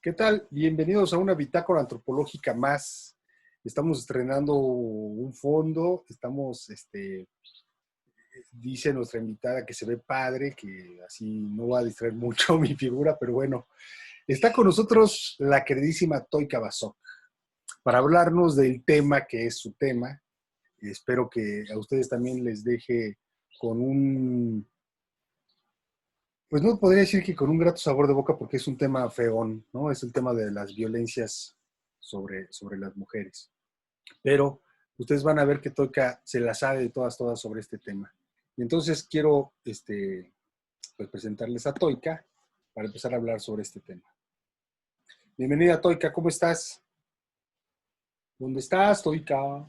¿Qué tal? Bienvenidos a una bitácora antropológica más. Estamos estrenando un fondo, dice nuestra invitada que se ve padre, que así no va a distraer mucho mi figura, pero bueno, está con nosotros la queridísima Toika Basok para hablarnos del tema que es su tema. Espero que a ustedes también les deje con pues no podría decir que con un grato sabor de boca porque es un tema feón, ¿no? Es el tema de las violencias sobre las mujeres. Pero ustedes van a ver que Toika se la sabe de todas sobre este tema. Y entonces quiero pues presentarles a Toika para empezar a hablar sobre este tema. Bienvenida, Toika, ¿cómo estás? ¿Dónde estás, Toika?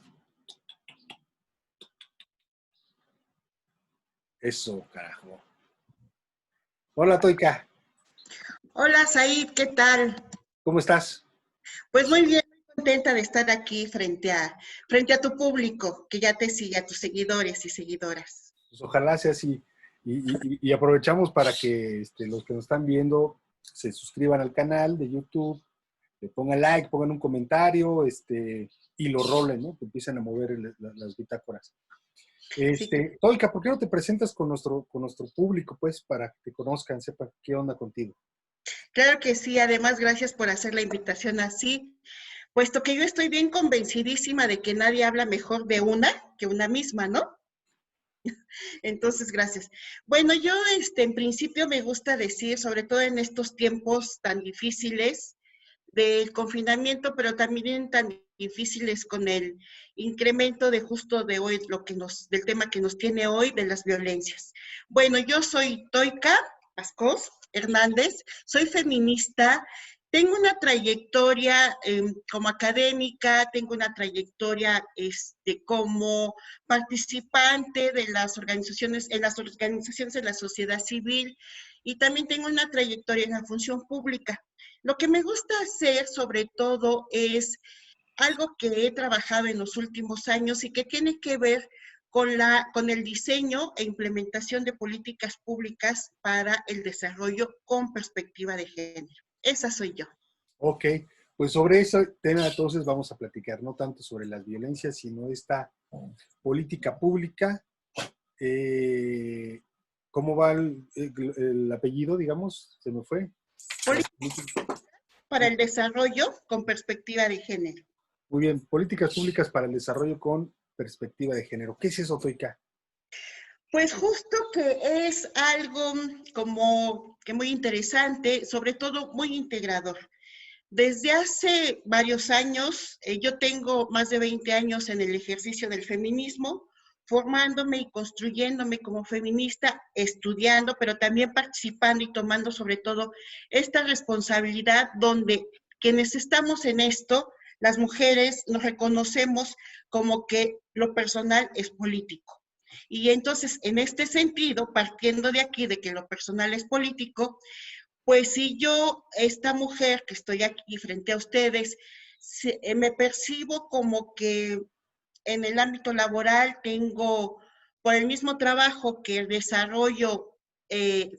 Eso, carajo. Hola, Toika, Hola, Said, ¿qué tal? ¿cómo estás? Pues muy bien, muy contenta de estar aquí frente a tu público, que ya te sigue, a tus seguidores y seguidoras. Pues ojalá sea así. Y aprovechamos para que los que nos están viendo se suscriban al canal de YouTube, le pongan like, pongan un comentario, y lo rolen, ¿no? Que empiecen a mover las bitácoras. Sí, Toika, ¿por qué no te presentas con nuestro público, pues, para que te conozcan, sepan qué onda contigo? claro que sí, además gracias por hacer la invitación así, puesto que yo estoy bien convencidísima de que nadie habla mejor de una que una misma, ¿no? Entonces, gracias. Bueno, yo en principio me gusta decir, sobre todo en estos tiempos tan difíciles, del confinamiento, pero también tan difíciles con el incremento de justo de hoy, del tema que nos tiene hoy, de las violencias. Bueno, yo soy Toika Pascos Hernández, soy feminista, tengo una trayectoria como académica, tengo una trayectoria como participante de las organizaciones de la sociedad civil, y también tengo una trayectoria en la función pública. Lo que me gusta hacer sobre todo es algo que he trabajado en los últimos años y que tiene que ver con el diseño e implementación de políticas públicas para el desarrollo con perspectiva de género. Esa soy yo. Ok, pues sobre ese tema entonces vamos a platicar, no tanto sobre las violencias, sino esta política pública. Eh, ¿Cómo va el apellido, digamos? Se me fue. Para el desarrollo con perspectiva de género. Muy bien, políticas públicas para el desarrollo con perspectiva de género. ¿Qué es eso, Toika? Pues justo que es algo como que muy interesante, sobre todo muy integrador. Desde hace varios años, yo tengo más de 20 años en el ejercicio del feminismo, formándome y construyéndome como feminista, estudiando, pero también participando y tomando sobre todo esta responsabilidad donde quienes estamos en esto, las mujeres nos reconocemos como que lo personal es político. Y entonces, en este sentido, partiendo de aquí, de que lo personal es político, pues si yo, esta mujer que estoy aquí frente a ustedes, me percibo como que en el ámbito laboral tengo, por el mismo trabajo que desarrollo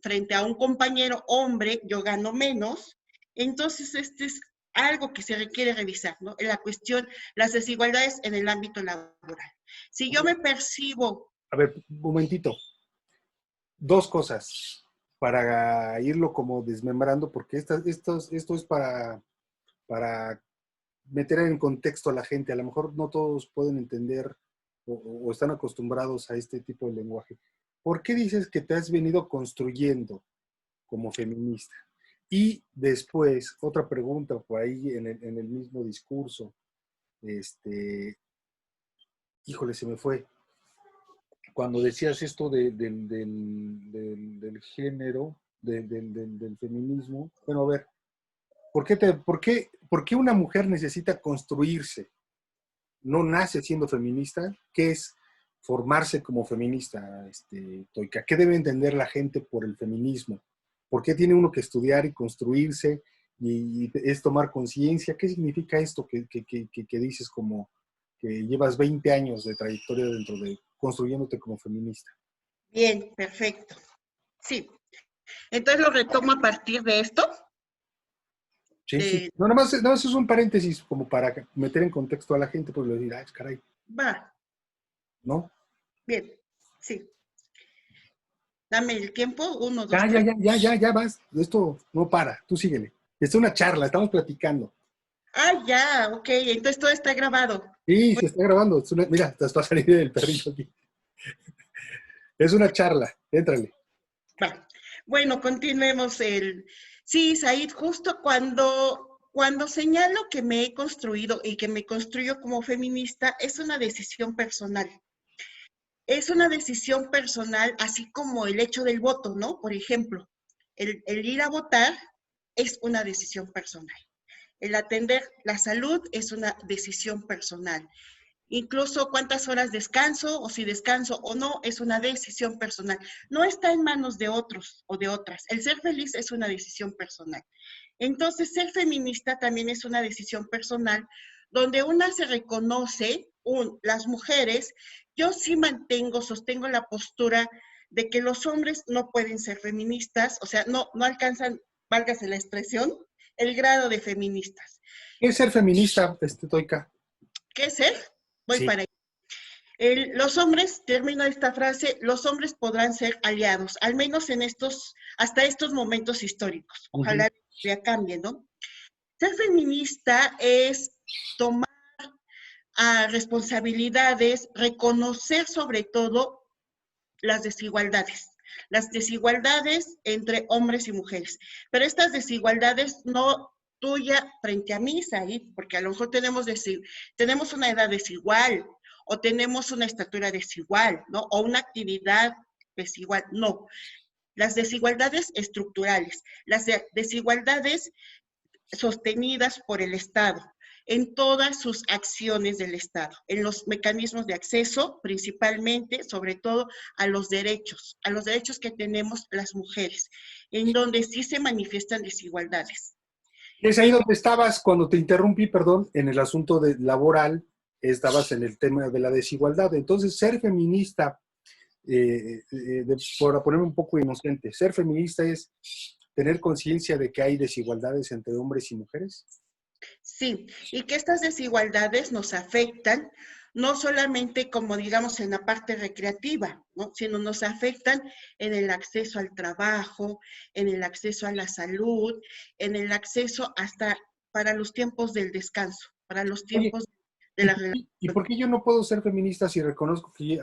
frente a un compañero hombre, yo gano menos, entonces este es algo que se requiere revisar, ¿no? La cuestión, las desigualdades en el ámbito laboral. Si yo me percibo... A ver, un momentito. Dos cosas para irlo como desmembrando, porque esto es para meter en contexto a la gente. A lo mejor no todos pueden entender o están acostumbrados a este tipo de lenguaje. ¿Por qué dices que te has venido construyendo como feminista? Y después, otra pregunta por ahí en el mismo discurso. Híjole, se me fue. Cuando decías esto del género, del feminismo, bueno, a ver, ¿por qué una mujer necesita construirse? ¿No nace siendo feminista? ¿Qué es formarse como feminista, Toika? ¿Qué debe entender la gente por el feminismo? ¿Por qué tiene uno que estudiar y construirse y es tomar conciencia? ¿Qué significa esto que dices como que llevas 20 años de trayectoria dentro de construyéndote como feminista? Bien, perfecto. Sí. Entonces lo retomo a partir de esto. Sí, sí. No, nada más es un paréntesis como para meter en contexto a la gente, pues le dirá, ay, caray, Va, ¿no? bien, sí. Dame el tiempo, uno, Ya, dos, ya, tres. ya, ya, ya, ya vas. Esto no para, tú síguele. Es una charla, estamos platicando. Ah, ya, ok, entonces todo está grabado. Sí, Muy- se está grabando. Mira, te va a salir el perrito aquí. Es una charla, éntrale. Va. Bueno, continuemos el... Sí, Said, justo cuando señalo que me he construido y que me construyo como feminista, es una decisión personal. Es una decisión personal, así como el hecho del voto, ¿no? Por ejemplo, el ir a votar es una decisión personal. El atender la salud es una decisión personal. Incluso cuántas horas descanso o si descanso o no es una decisión personal. No está en manos de otros o de otras. El ser feliz es una decisión personal. Entonces, ser feminista también es una decisión personal donde una se reconoce, las mujeres, yo sí sostengo la postura de que los hombres no pueden ser feministas, o sea, no alcanzan, válgase la expresión, el grado de feministas. ¿Qué es ser feminista, Toica? ¿Qué es ser? Voy Sí. para allá. Los hombres, termino esta frase, los hombres podrán ser aliados, al menos hasta estos momentos históricos. Ujú. Ojalá ya cambie, ¿no? Ser feminista es tomar responsabilidades, reconocer sobre todo las desigualdades entre hombres y mujeres. Pero estas desigualdades no tuya frente a mí, Said, porque a lo mejor tenemos una edad desigual o tenemos una estatura desigual, ¿no? O una actividad desigual. No, las desigualdades estructurales, las desigualdades sostenidas por el Estado en todas sus acciones del Estado, en los mecanismos de acceso, principalmente, sobre todo, a los derechos que tenemos las mujeres, en donde sí se manifiestan desigualdades. Es ahí donde estabas cuando te interrumpí, perdón, en el asunto laboral, estabas en el tema de la desigualdad. Entonces, ser feminista, por ponerme un poco inocente, ser feminista es tener conciencia de que hay desigualdades entre hombres y mujeres. Sí, y que estas desigualdades nos afectan no solamente como digamos en la parte recreativa, ¿no? Sino nos afectan en el acceso al trabajo, en el acceso a la salud, en el acceso hasta para los tiempos del descanso, para los Oye, tiempos de ¿y la por qué, y relación. por qué yo no puedo ser feminista si reconozco que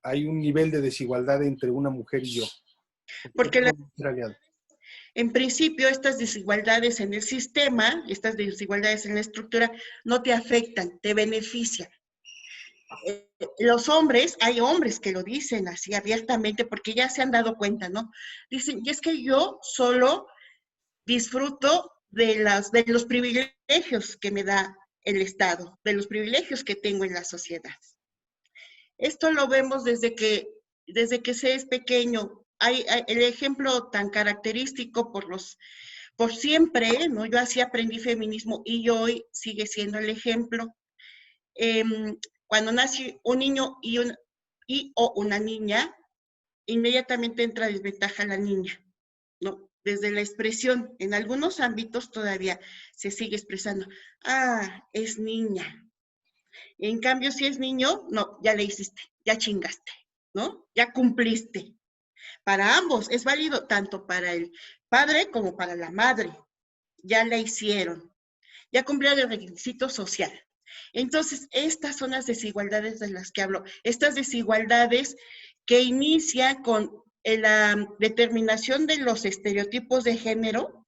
hay un nivel de desigualdad entre una mujer y yo? ¿Por qué Porque no puedo ser aliado? en principio estas desigualdades en el sistema, estas desigualdades en la estructura, no te afectan, te benefician. Los hombres, hay hombres que lo dicen así abiertamente porque ya se han dado cuenta, ¿no? Dicen, y es que yo solo disfruto de los privilegios que me da el Estado, de los privilegios que tengo en la sociedad. Esto lo vemos desde que se es pequeño. Hay el ejemplo tan característico por siempre, ¿no? Yo así aprendí feminismo y hoy sigue siendo el ejemplo. Eh, Cuando nace un niño o una niña, inmediatamente entra a desventaja la niña, ¿no? Desde la expresión, en algunos ámbitos todavía se sigue expresando, es niña. En cambio, si es niño, no, ya le hiciste, ya chingaste, ¿no? Ya cumpliste. Para ambos es válido, tanto para el padre como para la madre. Ya la hicieron, ya cumplieron el requisito social. Entonces, estas son las desigualdades de las que hablo. Estas desigualdades que inician con la determinación de los estereotipos de género,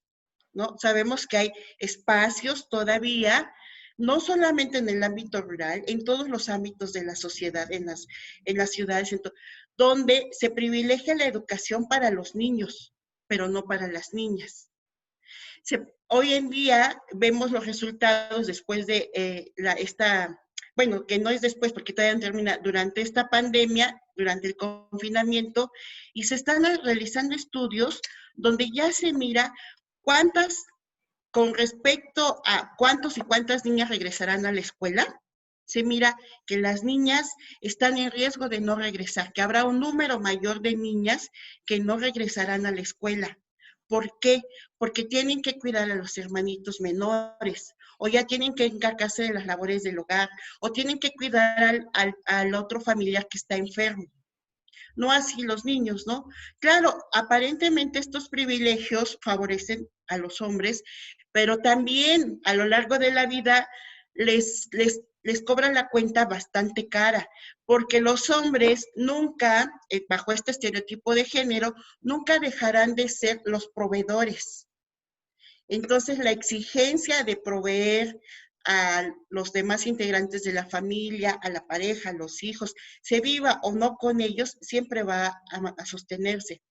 ¿no? Sabemos que hay espacios todavía, no solamente en el ámbito rural, en todos los ámbitos de la sociedad, en las ciudades, donde se privilegia la educación para los niños, pero no para las niñas. Hoy en día vemos los resultados después de bueno, que no es después porque todavía no termina, durante esta pandemia, durante el confinamiento, y se están realizando estudios donde ya se mira con respecto a cuántos y cuántas niñas regresarán a la escuela, se mira que las niñas están en riesgo de no regresar, que habrá un número mayor de niñas que no regresarán a la escuela ¿Por qué? Porque tienen que cuidar a los hermanitos menores, o ya tienen que encargarse de las labores del hogar, o tienen que cuidar al otro familiar que está enfermo. No así los niños, ¿no? Claro, aparentemente estos privilegios favorecen a los hombres, pero también a lo largo de la vida les cobran la cuenta bastante cara, porque los hombres nunca, bajo este estereotipo de género, nunca dejarán de ser los proveedores. Entonces, la exigencia de proveer a los demás integrantes de la familia, a la pareja, a los hijos, se viva o no con ellos, siempre va a sostenerse.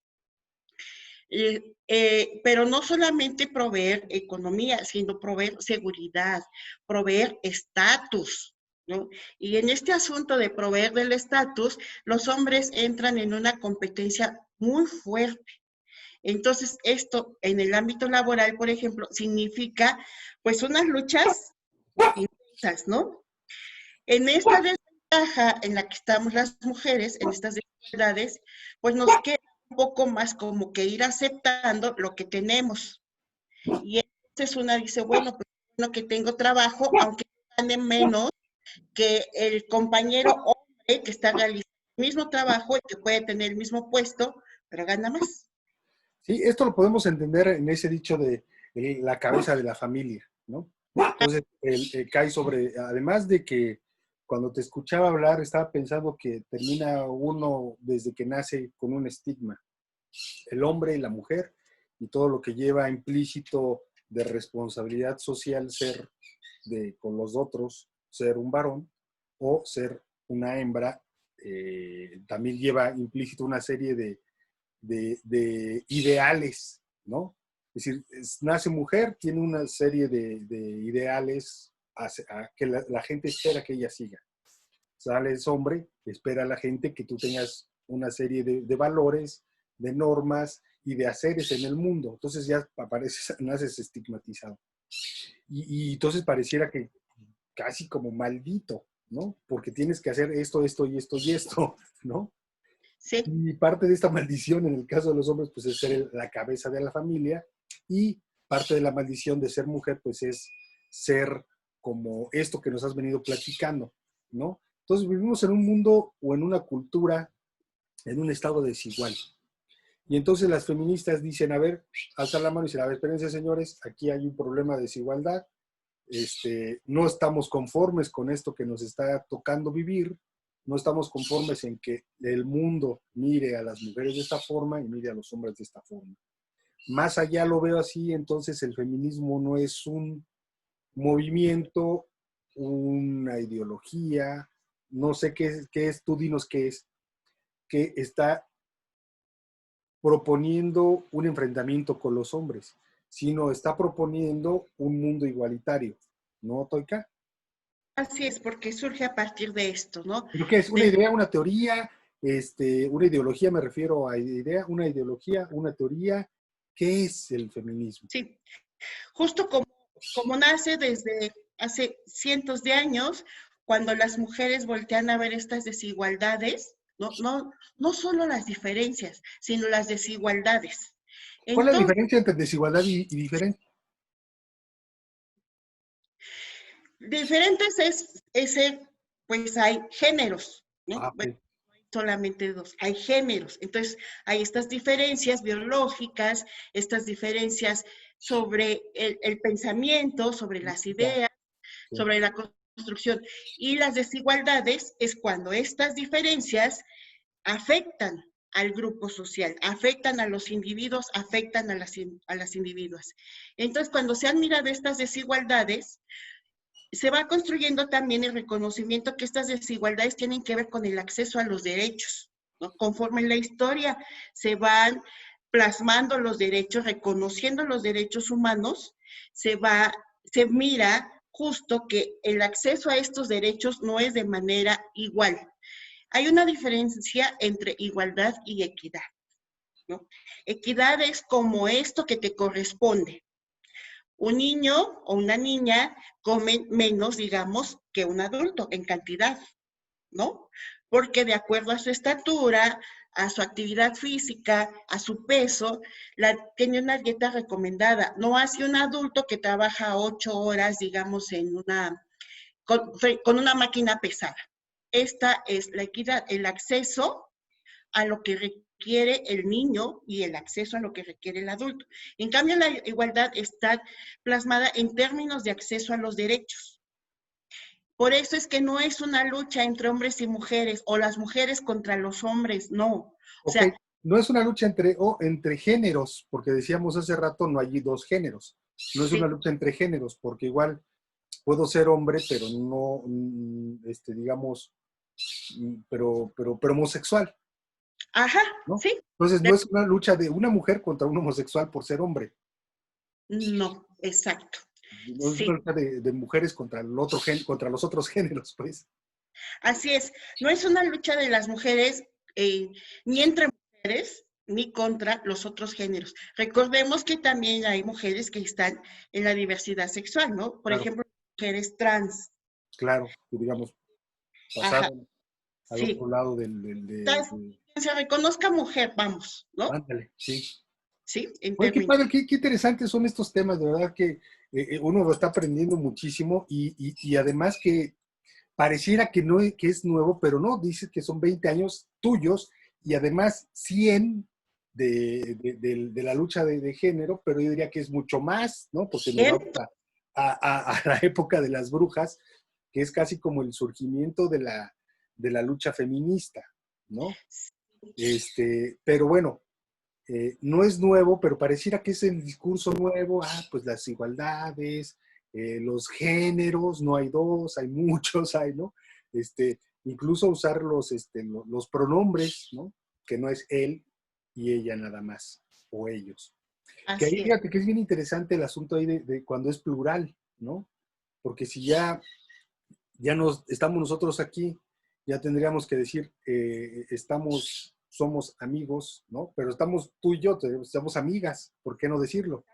Pero no solamente proveer economía, sino proveer seguridad, proveer estatus, ¿no? Y en este asunto de proveer del estatus, los hombres entran en una competencia muy fuerte. Entonces, esto en el ámbito laboral, por ejemplo, significa pues unas luchas intensas, ¿no? En esta desventaja en la que estamos las mujeres, en estas desigualdades, pues nos queda un poco más como que ir aceptando lo que tenemos. Y entonces una dice, bueno, pues bueno que tengo trabajo, aunque gane menos que el compañero hombre que está realizando el mismo trabajo y que puede tener el mismo puesto, pero gana más. Sí, esto lo podemos entender en ese dicho de la cabeza de la familia, ¿no? Entonces, cae sobre, además de que cuando te escuchaba hablar, estaba pensando que termina uno desde que nace con un estigma, el hombre y la mujer, y todo lo que lleva implícito de responsabilidad social ser con los otros, ser un varón o ser una hembra, también lleva implícito una serie de ideales, ¿no? Es decir, nace mujer, tiene una serie de ideales que la gente espera que ella siga. Sales hombre, espera a la gente que tú tengas una serie de valores, de normas y de haceres en el mundo. Entonces ya apareces, naces estigmatizado. Y entonces pareciera que casi como maldito, ¿no? Porque tienes que hacer esto, esto y esto y esto, ¿no? Sí. Y parte de esta maldición, en el caso de los hombres, pues es ser la cabeza de la familia, y parte de la maldición de ser mujer, pues es ser como esto que nos has venido platicando, ¿no? Entonces vivimos en un mundo o en una cultura, en un estado desigual. Y entonces las feministas dicen, a ver, alzan la mano y dicen, a ver, espérense señores, aquí hay un problema de desigualdad, no estamos conformes con esto que nos está tocando vivir, no estamos conformes en que el mundo mire a las mujeres de esta forma y mire a los hombres de esta forma. Más allá lo veo así, entonces el feminismo no es un movimiento, una ideología, no sé qué es, tú dinos qué es, que está proponiendo un enfrentamiento con los hombres, sino está proponiendo un mundo igualitario, ¿no, Toika? Así es, porque surge a partir de esto, ¿no? ¿Pero qué es? ¿Una De, idea, una teoría? Una ideología, me refiero a idea, una ideología, una teoría. ¿Qué es el feminismo? sí, justo como nace desde hace cientos de años, cuando las mujeres voltean a ver estas desigualdades, no solo las diferencias, sino las desigualdades. ¿Cuál es la Entonces, diferencia entre desigualdad y diferencia? diferentes pues hay géneros, Ah, ¿no? Bueno, ok. solamente dos, hay géneros. Entonces, hay estas diferencias biológicas, estas diferencias sobre el pensamiento, sobre las Ya, ideas, sí. sobre la construcción. Y las desigualdades es cuando estas diferencias afectan al grupo social, afectan a los individuos, afectan a las individuas. Entonces, cuando se han mirado estas desigualdades, se va construyendo también el reconocimiento que estas desigualdades tienen que ver con el acceso a los derechos, ¿no? Conforme en la historia se van plasmando los derechos, reconociendo los derechos humanos, se mira justo que el acceso a estos derechos no es de manera igual. Hay una diferencia entre igualdad y equidad, ¿no? Equidad es como esto que te corresponde. Un niño o una niña comen menos, digamos, que un adulto en cantidad, ¿no? Porque de acuerdo a su estatura, a su actividad física, a su peso, tiene una dieta recomendada. No hace un adulto que trabaja 8 horas, digamos, con una máquina pesada. Esta es la equidad, el acceso a lo que requiere el niño y el acceso a lo que requiere el adulto. En cambio, la igualdad está plasmada en términos de acceso a los derechos. Por eso es que no es una lucha entre hombres y mujeres o las mujeres contra los hombres, no. O Ok, sea, no es una lucha entre géneros, porque decíamos hace rato, no hay dos géneros. No es una sí. lucha entre géneros, porque igual puedo ser hombre, pero no, digamos, pero homosexual, Ajá, ¿no? sí. Entonces no es una lucha de una mujer contra un homosexual por ser hombre. No, exacto. No es una Sí, lucha de mujeres contra contra los otros géneros, pues. así es. No es una lucha de las mujeres ni entre mujeres ni contra los otros géneros. Recordemos que también hay mujeres que están en la diversidad sexual, ¿no? Por Claro, ejemplo, mujeres trans. claro, que digamos, Ajá, pasaron al otro sí. lado Trans, quien se reconozca mujer, vamos, ¿no? ándale, sí. Sí, en Oye, qué términos. padre, qué interesantes son estos temas, de verdad que uno lo está aprendiendo muchísimo y además que pareciera que no que es nuevo, pero no, dices que son 20 años tuyos y además 100 de la lucha de género, pero yo diría que es mucho más, ¿no? Porque nos vamos a la época de las brujas, que es casi como el surgimiento de la lucha feminista, ¿no? Pero bueno, no es nuevo, pero pareciera que es el discurso nuevo, pues las igualdades, los géneros, no hay dos, hay muchos, ¿no? Incluso usar los pronombres, ¿no? Que no es él y ella nada más, o ellos. Que ahí Así es. fíjate que es bien interesante el asunto ahí de cuando es plural, ¿no? Porque si ya estamos nosotros aquí, ya tendríamos que decir, somos amigos, ¿no? Pero estamos tú y yo, somos amigas, ¿por qué no decirlo?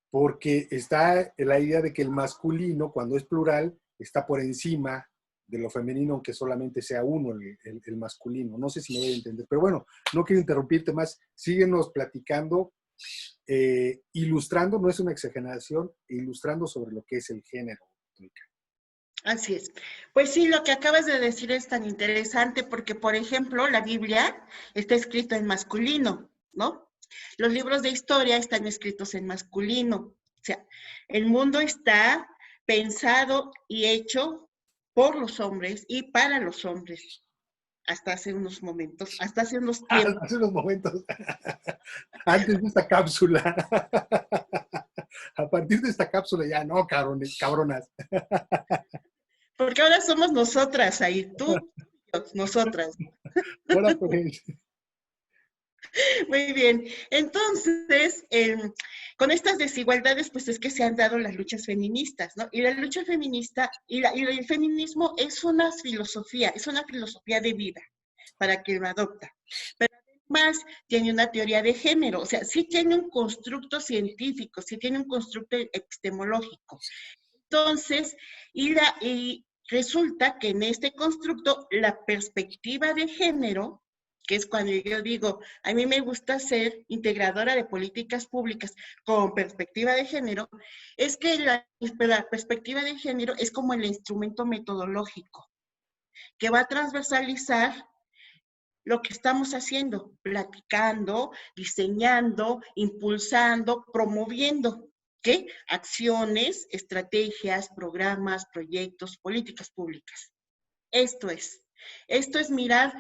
Porque está la idea de que el masculino, cuando es plural, está por encima de lo femenino, aunque solamente sea uno el masculino. No sé si me voy a entender, pero bueno, no quiero interrumpirte más. Síguenos platicando, ilustrando, no es una exageración, ilustrando sobre lo que es el género. Así es. Pues sí, lo que acabas de decir es tan interesante porque, por ejemplo, la Biblia está escrita en masculino, ¿no? Los libros de historia están escritos en masculino. O sea, el mundo está pensado y hecho por los hombres y para los hombres, hasta hace unos momentos, hasta hace unos tiempos. Hace unos momentos, antes de esta cápsula. A partir de esta cápsula ya no, cabronas. Porque ahora somos nosotras ahí, tú, nosotras. Ahora pues, Muy bien. Entonces, con estas desigualdades, pues es que se han dado las luchas feministas, ¿no? Y la lucha feminista y el feminismo es una filosofía de vida para quien lo adopta. Pero además tiene una teoría de género, o sea, sí tiene un constructo científico, sí tiene un constructo epistemológico. Entonces, y resulta que en este constructo la perspectiva de género, que es cuando yo digo, a mí me gusta ser integradora de políticas públicas con perspectiva de género, es que la perspectiva de género es como el instrumento metodológico que va a transversalizar lo que estamos haciendo, platicando, diseñando, impulsando, promoviendo. ¿Qué? Acciones, estrategias, programas, proyectos, políticas públicas. Esto es. Esto es mirar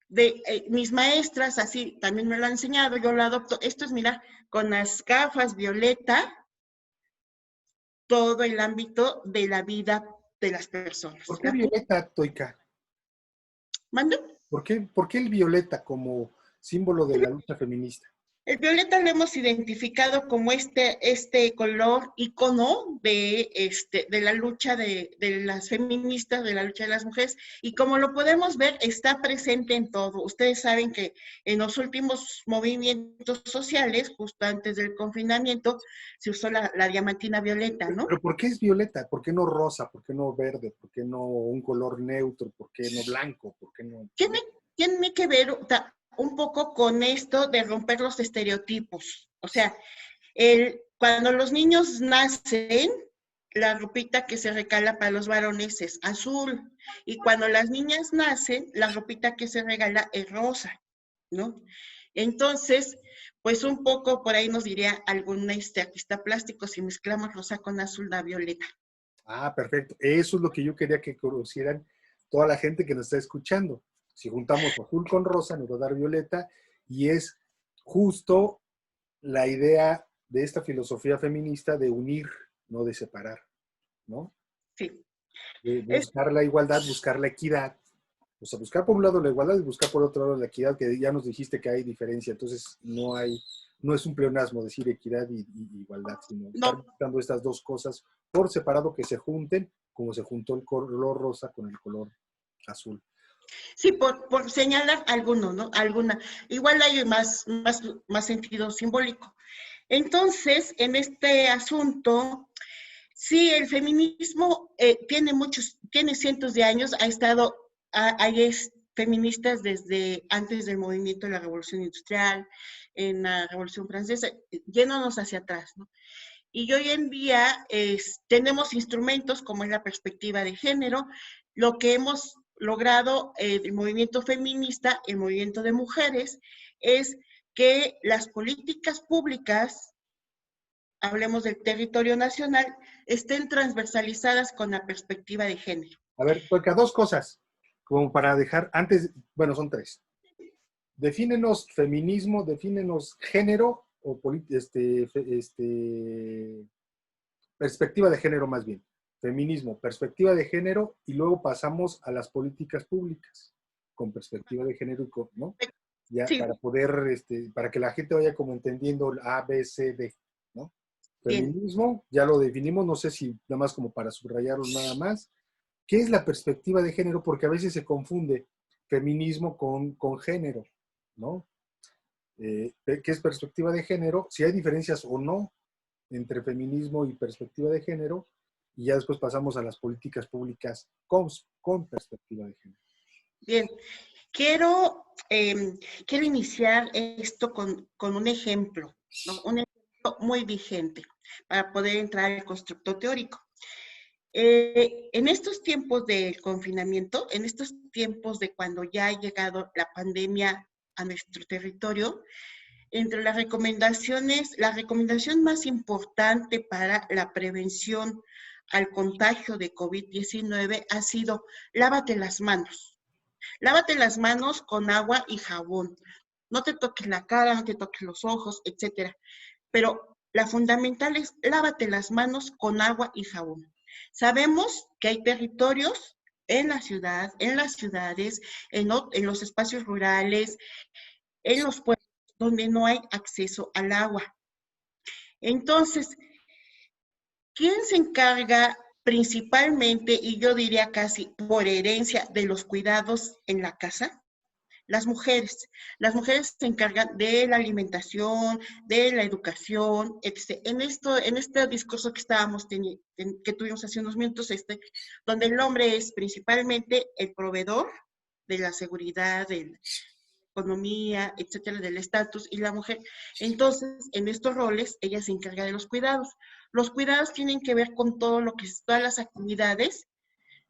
de mis maestras, así también me lo han enseñado, yo lo adopto. Esto es mirar con las gafas violeta todo el ámbito de la vida de las personas. ¿por qué violeta, Toika? ¿Mando? ¿Por qué el violeta como símbolo de la lucha feminista? El violeta lo hemos identificado como este color icono de la lucha de las feministas, de la lucha de las mujeres, y como lo podemos ver, está presente en todo. Ustedes saben que en los últimos movimientos sociales, justo antes del confinamiento, se usó la diamantina violeta, ¿no? ¿Pero por qué es violeta? ¿Por qué no rosa? ¿Por qué no verde? ¿Por qué no un color neutro? ¿Por qué no blanco? ¿Por qué no? Tiene, tiene que ver un poco con esto de romper los estereotipos. O sea, cuando los niños nacen, la ropita que se regala para los varones es azul. Y cuando las niñas nacen, la ropita que se regala es rosa, ¿no? Entonces, pues un poco por ahí nos diría algún artista plástico, si mezclamos rosa con azul da violeta. Ah, perfecto. Eso es lo que yo quería que conocieran toda la gente que nos está escuchando. Si juntamos azul con rosa, nos va a dar violeta, y es justo la idea de esta filosofía feminista de unir, no de separar, ¿no? Sí. De Es, buscar la igualdad, buscar la equidad. O sea, buscar por un lado la igualdad y buscar por otro lado la equidad, que ya nos dijiste que hay diferencia. Entonces, no es un pleonasmo decir equidad y igualdad, sino estar no, buscando estas dos cosas por separado que se junten, como se juntó el color rosa con el color azul. sí, por señalar alguno, ¿no? Alguna. Igual hay más sentido simbólico. Entonces, en este asunto, sí, el feminismo tiene cientos de años, hay feministas desde antes del movimiento de la Revolución Industrial, en la Revolución Francesa, yéndonos hacia atrás, ¿no? Y hoy en día tenemos instrumentos como es la perspectiva de género, lo que hemos logrado el movimiento feminista, el movimiento de mujeres, es que las políticas públicas, hablemos del territorio nacional, estén transversalizadas con la perspectiva de género. A ver, porque dos cosas, como para dejar antes, bueno, son tres. Defínenos feminismo, defínenos género o perspectiva de género más bien. Feminismo, perspectiva de género, y luego pasamos a las políticas públicas con perspectiva de género, ¿no? Ya Sí, para poder, para que la gente vaya como entendiendo A, B, C, D, ¿no? bien. Feminismo, ya lo definimos, no sé si nada más como para subrayarlo nada más. ¿Qué es la perspectiva de género? Porque a veces se confunde feminismo con género, ¿no? ¿Qué es perspectiva de género? Si hay diferencias o no entre feminismo y perspectiva de género, y ya después pasamos a las políticas públicas con perspectiva de género. Bien. Quiero, quiero iniciar esto con un ejemplo, ¿no? Un ejemplo muy vigente para poder entrar al constructo teórico. En estos tiempos del confinamiento, en estos tiempos de cuando ya ha llegado la pandemia a nuestro territorio, entre las recomendaciones, la recomendación más importante para la prevención al contagio de COVID-19 ha sido lávate las manos. Lávate las manos con agua y jabón. No te toques la cara, no te toques los ojos, etcétera. Pero la fundamental es lávate las manos con agua y jabón. Sabemos que hay territorios en la ciudad, en las ciudades, en los espacios rurales, en los pueblos, donde no hay acceso al agua. Entonces, ¿quién se encarga principalmente, y yo diría casi por herencia, de los cuidados en la casa? Las mujeres. Las mujeres se encargan de la alimentación, de la educación, etc. En este discurso que que tuvimos hace unos minutos, donde el hombre es principalmente el proveedor de la seguridad, de la economía, etcétera, del estatus, y la mujer. Entonces, en estos roles, ella se encarga de los cuidados. Los cuidados tienen que ver con todo lo que es, todas las actividades,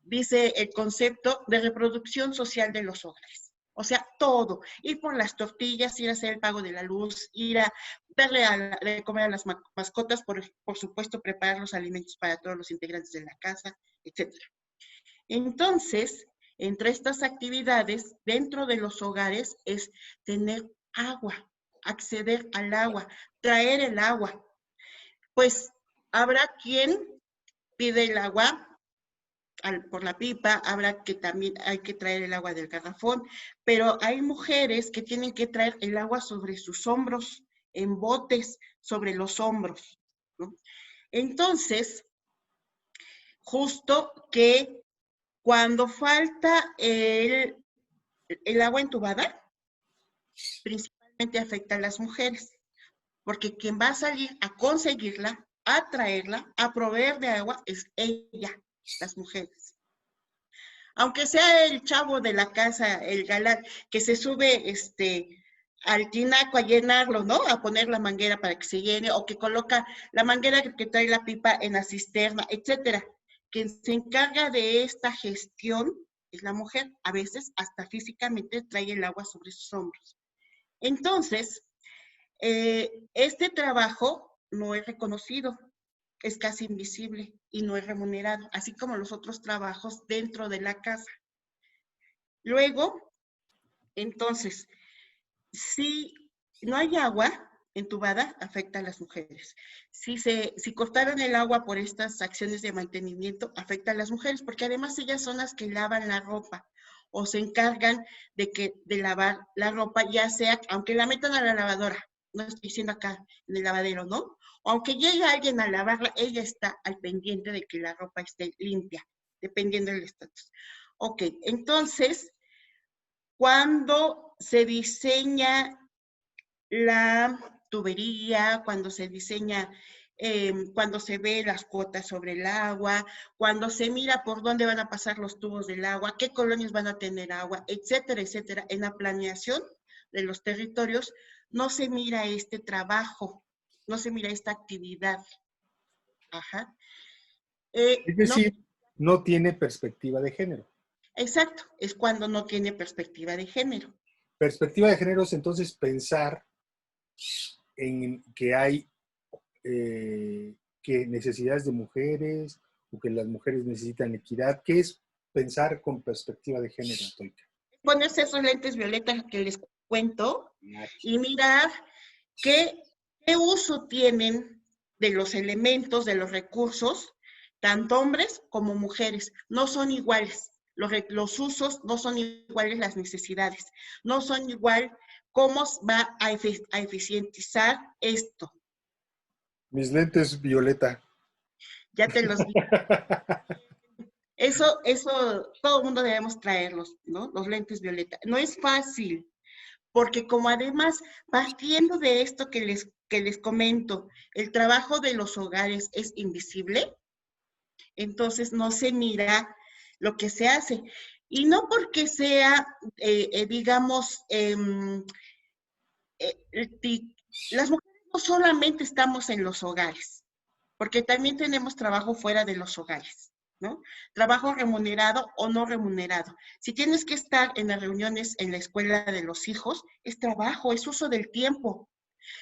dice el concepto de reproducción social de los hogares. O sea, todo. Ir por las tortillas, ir a hacer el pago de la luz, ir a darle de comer a las mascotas, por supuesto, preparar los alimentos para todos los integrantes de la casa, etc. Entonces, entre estas actividades, dentro de los hogares, es tener agua, acceder al agua, traer el agua. Pues habrá quien pide el agua por la pipa, habrá que también hay que traer el agua del garrafón, pero hay mujeres que tienen que traer el agua sobre sus hombros, en botes sobre los hombros, ¿no? Entonces, justo que cuando falta el agua entubada, principalmente afecta a las mujeres, porque quien va a salir a conseguirla, a traerla, a proveer de agua, es ella, las mujeres. Aunque sea el chavo de la casa, el galán, que se sube al tinaco a llenarlo, ¿no? A poner la manguera para que se llene, o que coloca la manguera que trae la pipa en la cisterna, etcétera. Quien se encarga de esta gestión es la mujer. A veces hasta físicamente trae el agua sobre sus hombros. Entonces, este trabajo no es reconocido, es casi invisible y no es remunerado, así como los otros trabajos dentro de la casa. Luego, entonces, si no hay agua entubada, afecta a las mujeres. Si cortaron el agua por estas acciones de mantenimiento, afecta a las mujeres, porque además ellas son las que lavan la ropa o se encargan de lavar la ropa, ya sea, aunque la metan a la lavadora, no estoy diciendo acá en el lavadero, ¿no? O aunque llegue alguien a lavarla, ella está al pendiente de que la ropa esté limpia, dependiendo del estatus. Ok, entonces, cuando se diseña la tubería, cuando se diseña, cuando se ve las cuotas sobre el agua, cuando se mira por dónde van a pasar los tubos del agua, qué colonias van a tener agua, etcétera, etcétera. En la planeación de los territorios no se mira este trabajo, no se mira esta actividad. Ajá. Es No, decir, no tiene perspectiva de género. exacto, es cuando no tiene perspectiva de género. Perspectiva de género es entonces pensar en que hay que necesidades de mujeres o que las mujeres necesitan equidad. ¿Qué es pensar con perspectiva de género, Toika? Ponerse esos lentes violetas que les cuento y mirar qué uso tienen de los elementos, de los recursos, tanto hombres como mujeres. No son iguales. Los usos no son iguales, las necesidades. No son igual cómo va a eficientizar esto. Mis lentes violeta. Ya te los digo. Eso, todo el mundo debemos traerlos, ¿no? Los lentes violeta. No es fácil, porque como además, partiendo de esto que les comento, el trabajo de los hogares es invisible, entonces no se mira lo que se hace. Y no porque sea, digamos, las mujeres no solamente estamos en los hogares, porque también tenemos trabajo fuera de los hogares, ¿no? Trabajo remunerado o no remunerado. Si tienes que estar en las reuniones en la escuela de los hijos, es trabajo, es uso del tiempo.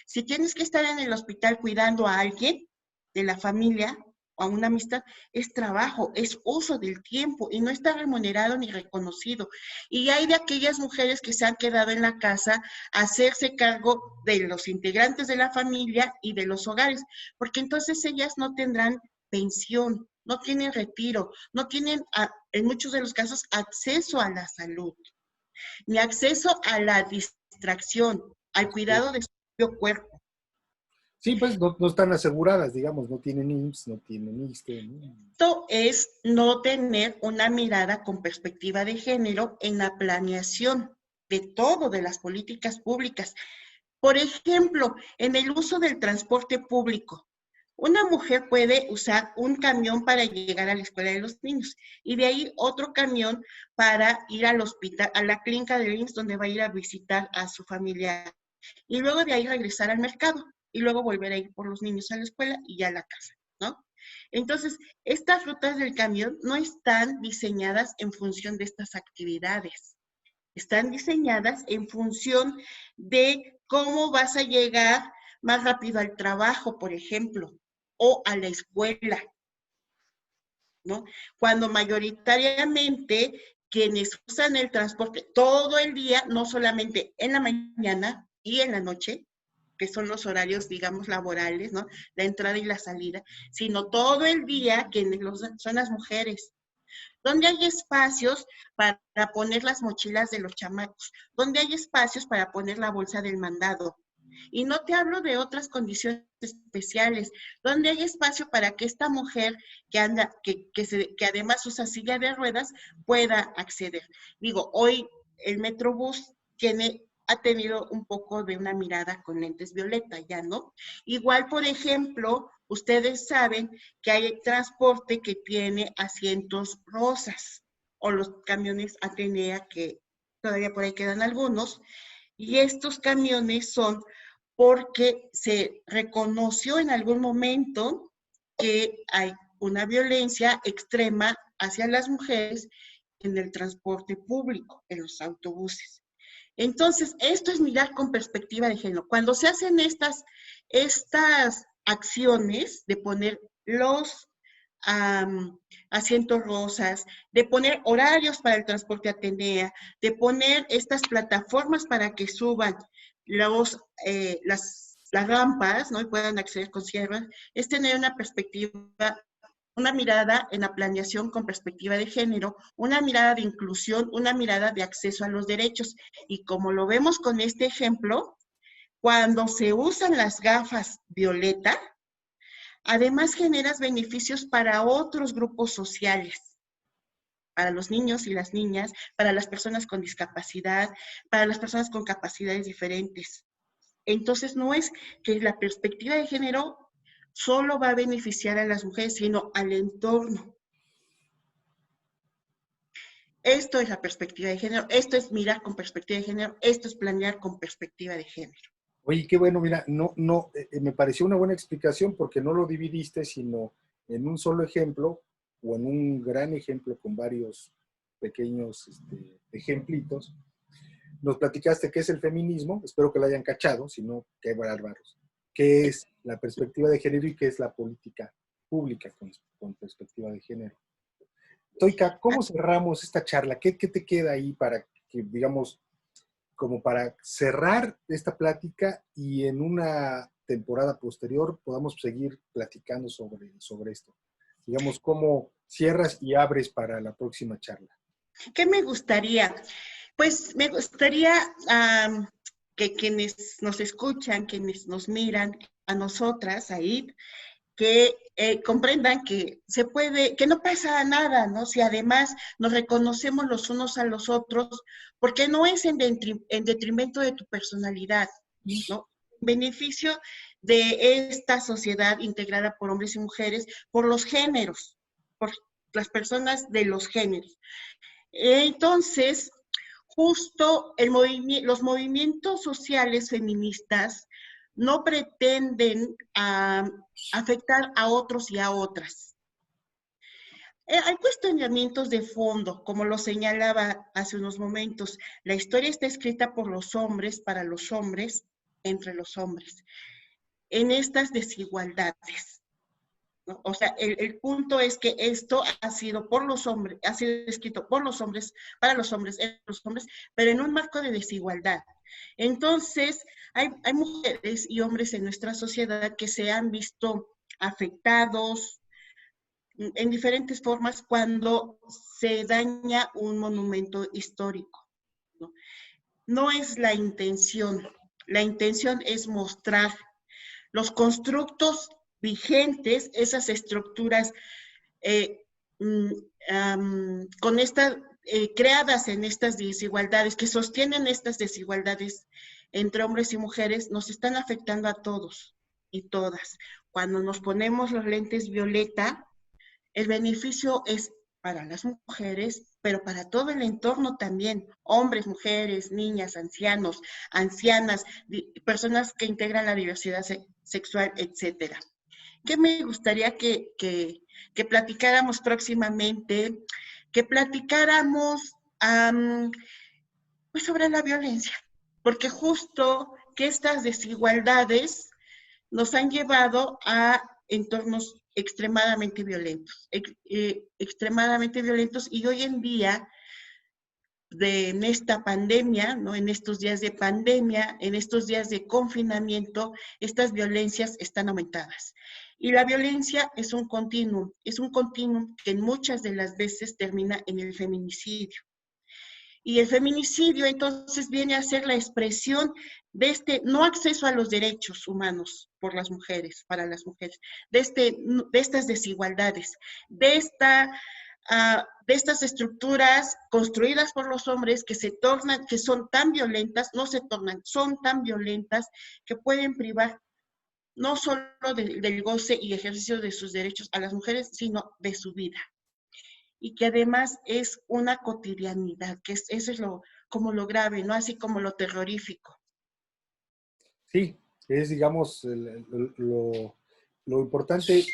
Si tienes que estar en el hospital cuidando a alguien de la familia o a una amistad, es trabajo, es uso del tiempo y no está remunerado ni reconocido. Y hay de aquellas mujeres que se han quedado en la casa a hacerse cargo de los integrantes de la familia y de los hogares, porque entonces ellas no tendrán pensión, no tienen retiro, no tienen, en muchos de los casos, acceso a la salud, ni acceso a la distracción, al cuidado de su propio cuerpo. Sí, pues no, no están aseguradas, digamos, no tienen IMSS, no tienen ISSSTE. ¿No? Esto es no tener una mirada con perspectiva de género en la planeación de todo, de las políticas públicas. Por ejemplo, en el uso del transporte público. Una mujer puede usar un camión para llegar a la escuela de los niños y de ahí otro camión para ir al hospital, a la clínica de IMSS donde va a ir a visitar a su familia y luego de ahí regresar al mercado y luego volver a ir por los niños a la escuela y ya a la casa, ¿no? Entonces, estas rutas del camión no están diseñadas en función de estas actividades, están diseñadas en función de cómo vas a llegar más rápido al trabajo, por ejemplo, o a la escuela, ¿no? Cuando mayoritariamente quienes usan el transporte todo el día, no solamente en la mañana y en la noche, que son los horarios, digamos, laborales, ¿no? La entrada y la salida, sino todo el día quienes son las mujeres. Donde hay espacios para poner las mochilas de los chamacos, donde hay espacios para poner la bolsa del mandado. Y no te hablo de otras condiciones especiales, donde hay espacio para que esta mujer que anda, que además usa silla de ruedas, pueda acceder. Digo, hoy el Metrobús ha tenido un poco de una mirada con lentes violeta, ya no. Igual, por ejemplo, ustedes saben que hay transporte que tiene asientos rosas, o los camiones Atenea, que todavía por ahí quedan algunos, Y estos camiones son porque se reconoció en algún momento que hay una violencia extrema hacia las mujeres en el transporte público, en los autobuses. Entonces, esto es mirar con perspectiva de género. Cuando se hacen estas acciones de poner los asientos rosas, de poner horarios para el transporte Atenea, de poner estas plataformas para que suban las rampas, ¿no? Y puedan acceder con sierras, es tener una perspectiva, una mirada en la planeación con perspectiva de género, una mirada de inclusión, una mirada de acceso a los derechos. Y como lo vemos con este ejemplo, cuando se usan las gafas violeta, además generas beneficios para otros grupos sociales, para los niños y las niñas, para las personas con discapacidad, para las personas con capacidades diferentes. Entonces, no es que la perspectiva de género solo va a beneficiar a las mujeres, sino al entorno. Esto es la perspectiva de género, esto es mirar con perspectiva de género, esto es planear con perspectiva de género. Oye, qué bueno, mira, me pareció una buena explicación porque no lo dividiste, sino en un solo ejemplo o en un gran ejemplo con varios pequeños ejemplitos. Nos platicaste qué es el feminismo, espero que lo hayan cachado, si no, qué bárbaros. ¿Qué es la perspectiva de género y qué es la política pública con perspectiva de género? Toika, ¿cómo cerramos esta charla? ¿Qué te queda ahí para que, digamos, como para cerrar esta plática y en una temporada posterior podamos seguir platicando sobre esto? Digamos, ¿cómo cierras y abres para la próxima charla? ¿Qué me gustaría? Pues me gustaría que quienes nos escuchan, quienes nos miran, a nosotras ahí, que comprendan que se puede, que no pasa nada, ¿no? Si además nos reconocemos los unos a los otros, porque no es en detrimento de tu personalidad, ¿no? Beneficio de esta sociedad integrada por hombres y mujeres, por los géneros, por las personas de los géneros. Entonces, justo los movimientos sociales feministas no pretenden afectar a otros y a otras. Hay cuestionamientos de fondo, como lo señalaba hace unos momentos. La historia está escrita por los hombres, para los hombres, entre los hombres, en estas desigualdades, ¿no? O sea, el punto es que esto ha sido por los hombres, ha sido escrito por los hombres, para los hombres, entre los hombres, pero en un marco de desigualdad. Entonces, hay mujeres y hombres en nuestra sociedad que se han visto afectados en diferentes formas cuando se daña un monumento histórico, ¿no? No es la intención es mostrar los constructos vigentes, esas estructuras con creadas en estas desigualdades, que sostienen estas desigualdades entre hombres y mujeres, nos están afectando a todos y todas. Cuando nos ponemos los lentes violeta, el beneficio es para las mujeres, pero para todo el entorno también, hombres, mujeres, niñas, ancianos, ancianas, personas que integran la diversidad sexual, etcétera. ¿Qué me gustaría que platicáramos próximamente? Que platicáramos pues sobre la violencia, porque justo que estas desigualdades nos han llevado a entornos extremadamente violentos, y hoy en día, en esta pandemia, ¿no? En estos días de pandemia, en estos días de confinamiento, estas violencias están aumentadas. Y la violencia es un continuum que muchas de las veces termina en el feminicidio. Y el feminicidio entonces viene a ser la expresión de este no acceso a los derechos humanos por las mujeres, para las mujeres, de estas desigualdades, de estas estructuras construidas por los hombres que son tan violentas, son tan violentas que pueden privar no solo del goce y ejercicio de sus derechos a las mujeres, sino de su vida. Y que además es una cotidianidad, eso es lo como lo grave, ¿no? Así como lo terrorífico. Sí, es, digamos, lo importante,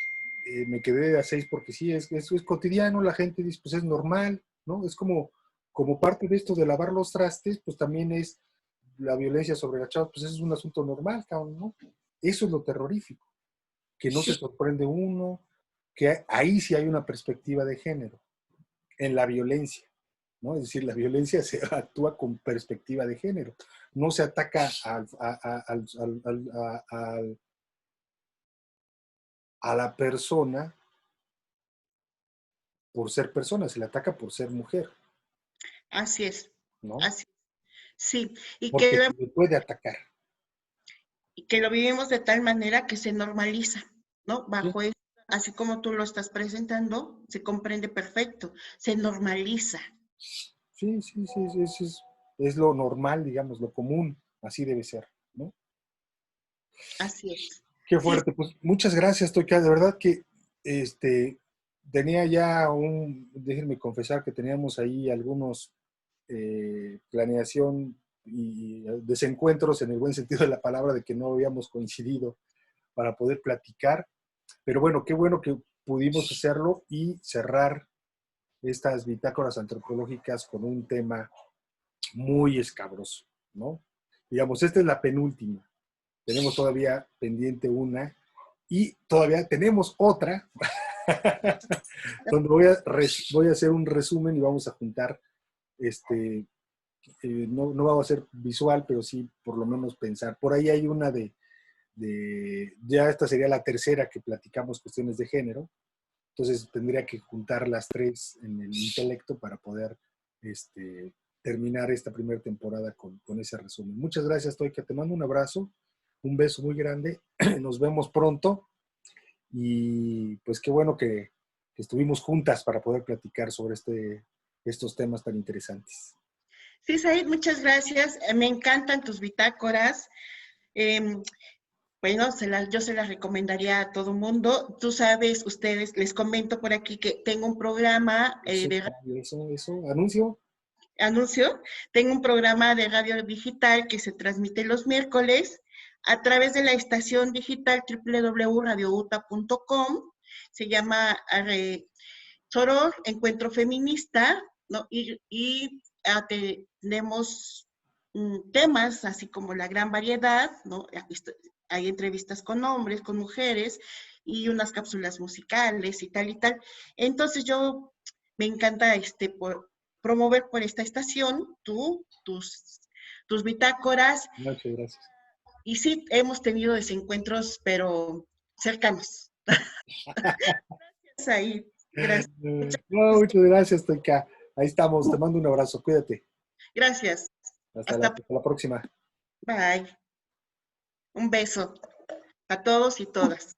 me quedé a 6 porque sí, es cotidiano, la gente dice, pues es normal, ¿no? Es como parte de esto de lavar los trastes, pues también es la violencia sobre la chava, pues eso es un asunto normal, cabrón, ¿no? Eso es lo terrorífico, que no se Sí, sorprende uno, que ahí sí hay una perspectiva de género, en la violencia, ¿no? Es decir, la violencia se actúa con perspectiva de género, no se ataca a la persona por ser persona, se le ataca por ser mujer, así es, ¿no? así, sí, Porque se le puede atacar. y que lo vivimos de tal manera que se normaliza, ¿no? Sí, Bajo eso, así como tú lo estás presentando, se comprende perfecto, se normaliza, sí, sí, sí, es lo normal, digamos, lo común, así debe ser, ¿no? así es. Qué Sí, fuerte, pues muchas gracias, Toika, de verdad que este, tenía ya déjenme confesar que teníamos ahí algunos planeación y desencuentros en el buen sentido de la palabra, de que no habíamos coincidido para poder platicar, pero bueno, qué bueno que pudimos hacerlo y cerrar estas bitácoras antropológicas con un tema muy escabroso, ¿no? Digamos, esta es la penúltima. Tenemos todavía pendiente una y todavía tenemos otra donde voy a hacer un resumen y vamos a juntar, este, no vamos a ser visual, pero sí por lo menos pensar. Por ahí hay una ya esta sería la tercera que platicamos cuestiones de género, entonces tendría que juntar las tres en el intelecto para poder terminar esta primera temporada con ese resumen. Muchas gracias, Toy, que te mando un abrazo, un beso muy grande, nos vemos pronto y pues qué bueno que estuvimos juntas para poder platicar sobre estos temas tan interesantes. sí, Said, muchas gracias. Me encantan tus bitácoras. Eh, bueno, yo se las recomendaría a todo mundo. Tú sabes, ustedes, les comento por aquí que tengo un programa Anuncio. anuncio, tengo un programa de radio digital que se transmite los miércoles a través de la estación digital www.radiouta.com. Se llama Soror Encuentro Feminista, ¿no? Tenemos temas así como la gran variedad, ¿no? Hay entrevistas con hombres, con mujeres y unas cápsulas musicales y tal y tal. Entonces yo me encanta promover por esta estación tus bitácoras Muchas gracias. y sí, hemos tenido desencuentros, pero cercanos. Ahí, gracias. Muchas No, muchas gracias, Toika. Ahí estamos, te mando un abrazo, cuídate. gracias. Hasta Hasta la próxima. bye. Un beso a todos y todas.